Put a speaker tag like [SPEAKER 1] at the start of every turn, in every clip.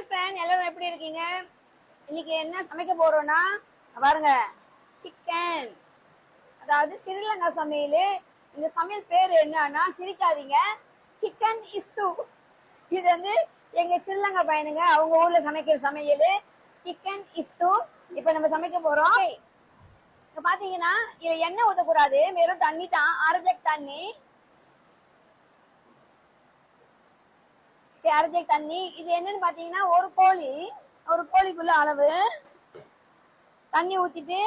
[SPEAKER 1] Hi friend, எல்லாரும் எப்படி இருக்கீங்க? இன்னைக்கு என்ன சமைக்க போறோம்னா பாருங்க, சிக்கன். அதாவது ஸ்ரீலங்கா சமையல். இந்த சமையல் பேர் என்னன்னா, சிரிக்காதீங்க, சிக்கன் இஸ்து. இது வந்து எங்க ஸ்ரீலங்கா பையனுங்க அவங்க ஊர்ல சமைக்கிற சமையல் சிக்கன் இஸ்து. இப்ப நம்ம சமைக்க போறோம். இப்ப பாத்தீங்கன்னா இதுல எண்ணெய் ஊத்தக்கூடாது, வெறும் தண்ணி தான், அரைஜக் தண்ணி. அரைஜக் தண்ணி. இது என்னன்னு பாத்தீங்கன்னா ஒரு கோழிக்குள்ள அளவு தண்ணி ஊத்திட்டு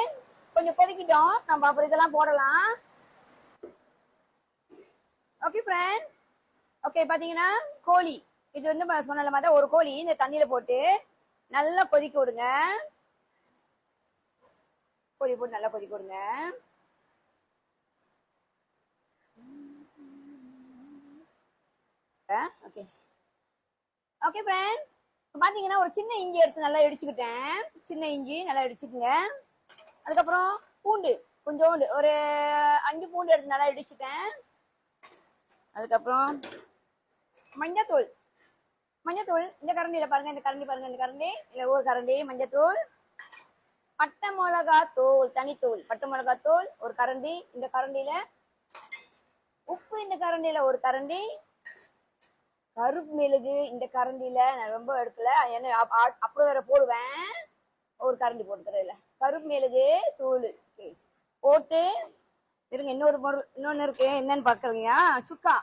[SPEAKER 1] கொஞ்சம் கொதிக்கிட்டோம், நம்ம அப்புறம் இதெல்லாம் போடலாம். Okay friend. ஓகே, பாத்தீங்கன்னா கோழி இது வந்து சொன்ன மாதிரி ஒரு கோழி இந்த தண்ணியில போட்டு நல்லா கொதிக்க விடுங்க. கோழி போட்டு நல்லா கொதிக்க விடுங்க. Okay okay friend. பாத்தீங்கன்னா ஒரு சின்ன இஞ்சி எடுத்து நல்லா இடிச்சுக்கிட்டேன். சின்ன இஞ்சி நல்லா இடிச்சுக்குங்க. அதுக்கப்புறம் பூண்டு கொஞ்சோண்டு ஒரு 5 பூண்டு எடுத்து நல்லா இடிச்சுட்டேன். அதுக்கப்புறம் மஞ்சத்தூள் இந்த கரண்டியில பாருங்க, இந்த கரண்டி பாருங்க, இந்த கரண்டி இல்ல ஒரு கரண்டி மஞ்சத்தூள். பட்டை மிளகா தூள், தனித்தூள் பட்டை மிளகா தூள் ஒரு கரண்டி. இந்த கரண்டியில உப்பு, இந்த கரண்டியில ஒரு கரண்டி. கருப்பு மிளகு இந்த கரண்டியில நான் ரொம்ப எடுக்கல, என்ன அப்புறம் வேற போடுவேன். ஒரு கரண்டி போட்டுக்கிறதுல கருப்பு மிளகு தூள் போட்டு இருங்க. இன்னொன்னு இருக்கு, என்னன்னு பாக்குறீங்க? சுக்கா.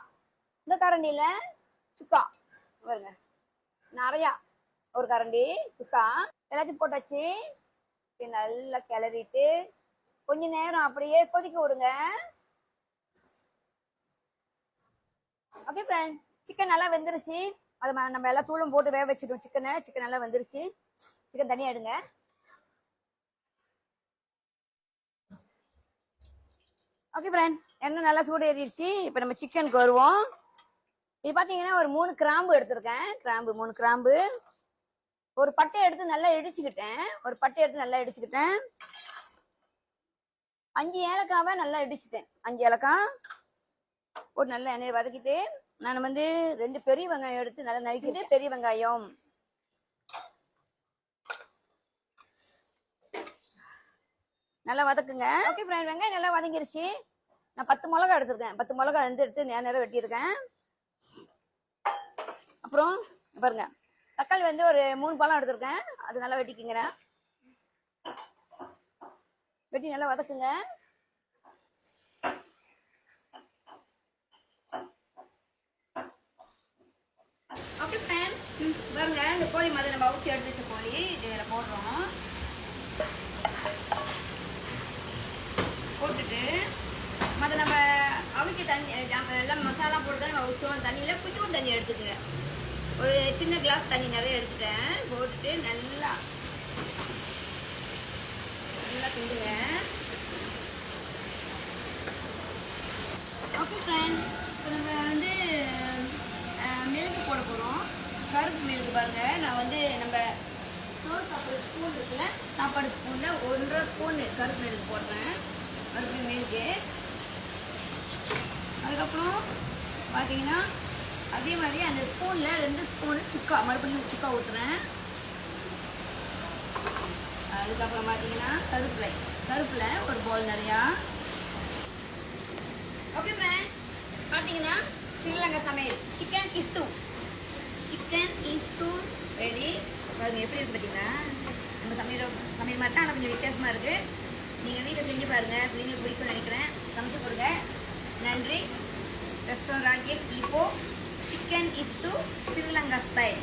[SPEAKER 1] இந்த கரண்டியில சுக்கா பாருங்க, நிறையா ஒரு கரண்டி சுக்கா. எல்லாத்தையும் போட்டாச்சு. நல்லா கிளறிட்டு கொஞ்ச நேரம் அப்படியே கொதிக்க விடுங்க. ஓகே ஃப்ரெண்ட், சிக்கன் நல்லா வெந்துருச்சு. அது நம்ம எல்லா தூளும் போட்டு வேக வச்சிட்டோம் சிக்கன் நல்லா வெந்துருச்சு. சிக்கன் தனியா எடுங்க. ஓகே ஃப்ரெண்ட், எண்ணெய் நல்லா சூடு ஏறிடுச்சு. இப்போ நம்ம சிக்கனுக்கு வருவோம். இது பாத்தீங்கன்னா ஒரு 3 கிராம்பு எடுத்திருக்கேன். 3 கிராம்பு. ஒரு பட்டை எடுத்து நல்லா இடிச்சுக்கிட்டேன். 5 ஏலக்காவை நல்லா இடிச்சுட்டேன். 5 ஏலக்காய் ஒரு நல்ல எண்ணெயை வதக்கிட்டு நான் வந்து 2 பெரிய வெங்காயம் எடுத்து நல்லா நறுக்கிட்டு, பெரிய வெங்காயம் நல்லா வதக்குங்க. ஓகே ஃப்ரெண்ட், வெங்காயம் நல்லா வதங்கிருச்சு. நான் 10 மிளகா எடுத்திருக்கேன். 10 மிளகா எடுத்து நேரம் வெட்டியிருக்கேன். அப்புறம் பாருங்க, தக்காளி வந்து ஒரு 3 பழம் எடுத்திருக்கேன். அது நல்லா வெட்டிக்குங்க. வெட்டி நல்லா வதக்குங்க. ஓகே ஃப்ரெண்ட், பாருங்க, இந்த கோழி மாதிரி நம்ம அவிச்சு எடுத்து வச்ச கோழி இதில் போடுறோம். போட்டுட்டு மற்ற நம்ம அவிக்க தண்ணி எல்லாம் மசாலா போட்டு நம்ம அவிச்சோம். தண்ணியில் கொஞ்சம் தண்ணி எடுத்துக்கோங்க. ஒரு சின்ன கிளாஸ் தண்ணி நிறைய எடுத்துட்டேன். போட்டுட்டு நல்லா கிண்டுங்க. ஓகே ஃப்ரெண்ட், இப்போ நம்ம வந்து மிளகு போட போகிறோம். கருப்பு மிளகு பாருங்க, நான் வந்து நம்ம சோறு சாப்பிட்ற ஸ்பூன் இருக்குல்ல, சாப்பாடு ஸ்பூனில் 1.5 ஸ்பூன் கருப்பு மிளகு போடுறேன். கருப்பு மிளகு. அதுக்கப்புறம் பார்த்தீங்கன்னா அதே மாதிரி அந்த ஸ்பூனில் 2 ஸ்பூனு சுக்கா, மறுபடியும் சுக்கா ஊற்றுறேன். அதுக்கப்புறம் பார்த்தீங்கன்னா கருப்பில் ஒரு பவுல் நிறையா. ஓகே ஃப்ரெண்ட், பார்த்தீங்கன்னா ஸ்ரீலங்கா சமையல் சிக்கன் இஸ்து ரெடி. பாருங்க எப்படி இருக்கு பார்த்தீங்கன்னா, நம்ம சமையல் மட்டும் ஆனால் கொஞ்சம் வித்தியாசமாக இருக்குது. நீங்கள் வீட்டில் செஞ்சு பாருங்கள், பிள்ளைங்களுக்கு பிடிக்கும்னு நினைக்கிறேன். சமைச்சு கொடுங்க. நன்றி. ரெஸ்டாரண்ட் இப்போ சிக்கன் இஸ்து ஸ்ரீலங்கா ஸ்டைல்.